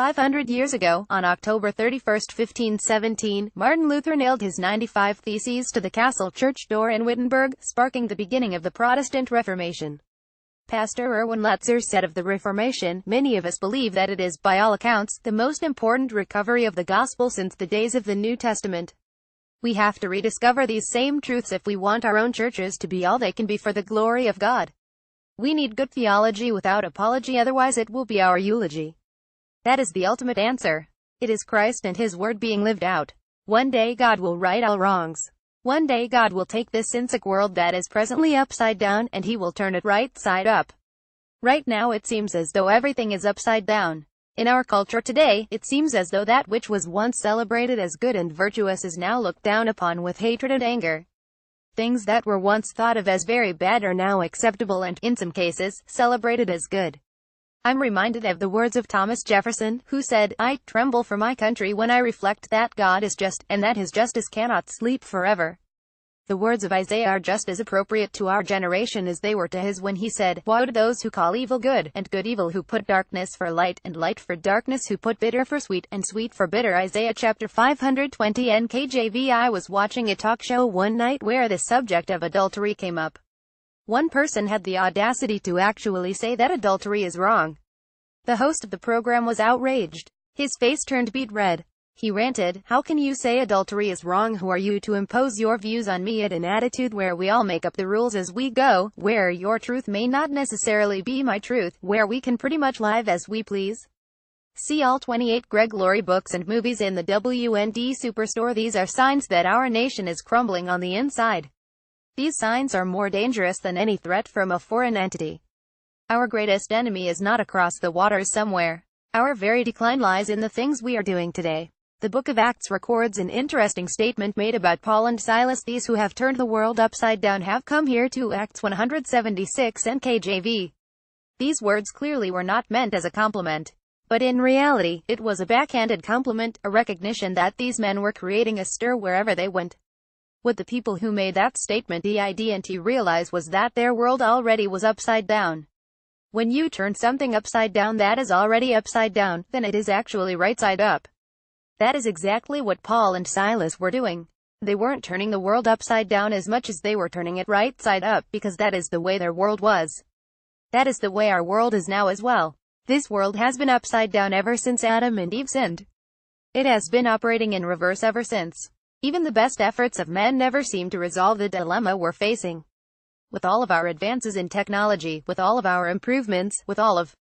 500 years ago, on October 31, 1517, Martin Luther nailed his 95 Theses to the castle church door in Wittenberg, sparking the beginning of the Protestant Reformation. Pastor Erwin Lutzer said of the Reformation, "Many of us believe that it is, by all accounts, the most important recovery of the gospel since the days of the New Testament. We have to rediscover these same truths if we want our own churches to be all they can be for the glory of God. We need good theology without apology, otherwise it will be our eulogy. That is the ultimate answer. It is Christ and His Word being lived out. One day God will right all wrongs. One day God will take this sin-sick world that is presently upside down, and He will turn it right side up. Right now it seems as though everything is upside down. In our culture today, it seems as though that which was once celebrated as good and virtuous is now looked down upon with hatred and anger. Things that were once thought of as very bad are now acceptable and, in some cases, celebrated as good. I'm reminded of the words of Thomas Jefferson, who said, "I tremble for my country when I reflect that God is just, and that His justice cannot sleep forever." The words of Isaiah are just as appropriate to our generation as they were to his when he said, "Woe to those who call evil good, and good evil, who put darkness for light, and light for darkness, who put bitter for sweet, and sweet for bitter." Isaiah chapter 520 NKJV. I was watching a talk show one night where the subject of adultery came up. One person had the audacity to actually say that adultery is wrong. The host of the program was outraged. His face turned beet red. He ranted, "How can you say adultery is wrong? Who are you to impose your views on me?" At an attitude where we all make up the rules as we go, where your truth may not necessarily be my truth, where we can pretty much live as we please. See all 28 Greg Laurie books and movies in the WND Superstore. These are signs that our nation is crumbling on the inside. These signs are more dangerous than any threat from a foreign entity. Our greatest enemy is not across the waters somewhere. Our very decline lies in the things we are doing today. The book of Acts records an interesting statement made about Paul and Silas. "These who have turned the world upside down have come here to." Acts 176 NKJV. These words clearly were not meant as a compliment. But in reality, it was a backhanded compliment, a recognition that these men were creating a stir wherever they went. What the people who made that statement didn't realize was that their world already was upside down. When you turn something upside down that is already upside down, then it is actually right side up. That is exactly what Paul and Silas were doing. They weren't turning the world upside down as much as they were turning it right side up, because that is the way their world was. That is the way our world is now as well. This world has been upside down ever since Adam and Eve sinned. It has been operating in reverse ever since. Even the best efforts of men never seem to resolve the dilemma we're facing. With all of our advances in technology, with all of our improvements, with all of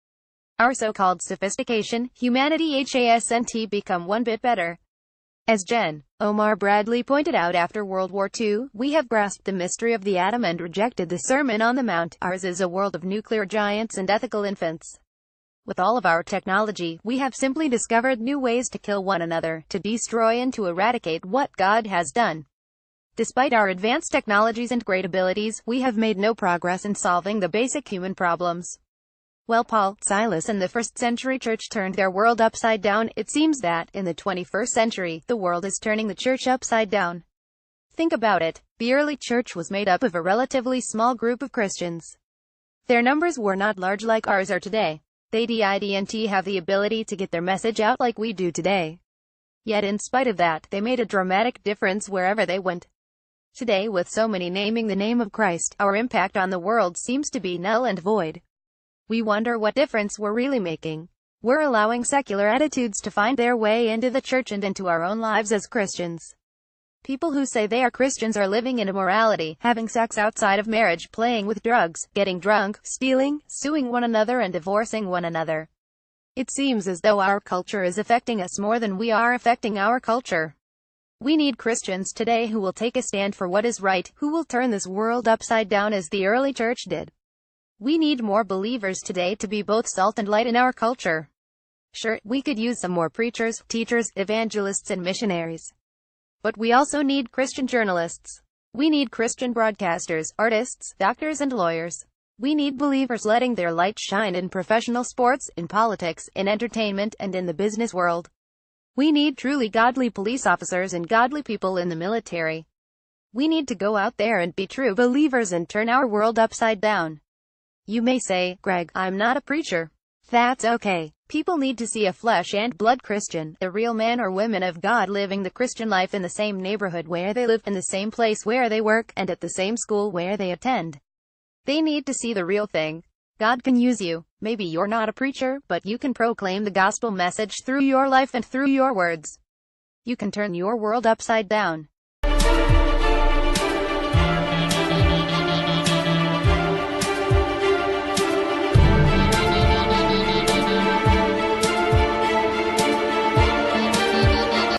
our so-called sophistication, humanity hasn't become one bit better. As Jen Omar Bradley pointed out after World War II, we have grasped the mystery of the atom and rejected the Sermon on the Mount. Ours is a world of nuclear giants and ethical infants. With all of our technology, we have simply discovered new ways to kill one another, to destroy and to eradicate what God has done. Despite our advanced technologies and great abilities, we have made no progress in solving the basic human problems. Well, Paul, Silas and the first century church turned their world upside down. It seems that, in the 21st century, the world is turning the church upside down. Think about it. The early church was made up of a relatively small group of Christians. Their numbers were not large like ours are today. They didn't have the ability to get their message out like we do today. Yet in spite of that, they made a dramatic difference wherever they went. Today, with so many naming the name of Christ, our impact on the world seems to be null and void. We wonder what difference we're really making. We're allowing secular attitudes to find their way into the church and into our own lives as Christians. People who say they are Christians are living in immorality, having sex outside of marriage, playing with drugs, getting drunk, stealing, suing one another and divorcing one another. It seems as though our culture is affecting us more than we are affecting our culture. We need Christians today who will take a stand for what is right, who will turn this world upside down as the early church did. We need more believers today to be both salt and light in our culture. Sure, we could use some more preachers, teachers, evangelists and missionaries. But we also need Christian journalists. We need Christian broadcasters, artists, doctors and lawyers. We need believers letting their light shine in professional sports, in politics, in entertainment, and in the business world. We need truly godly police officers and godly people in the military. We need to go out there and be true believers and turn our world upside down. You may say, "Greg, I'm not a preacher." That's okay. People need to see a flesh and blood Christian, the real man or woman of God living the Christian life in the same neighborhood where they live, in the same place where they work, and at the same school where they attend. They need to see the real thing. God can use you. Maybe you're not a preacher, but you can proclaim the gospel message through your life and through your words. You can turn your world upside down.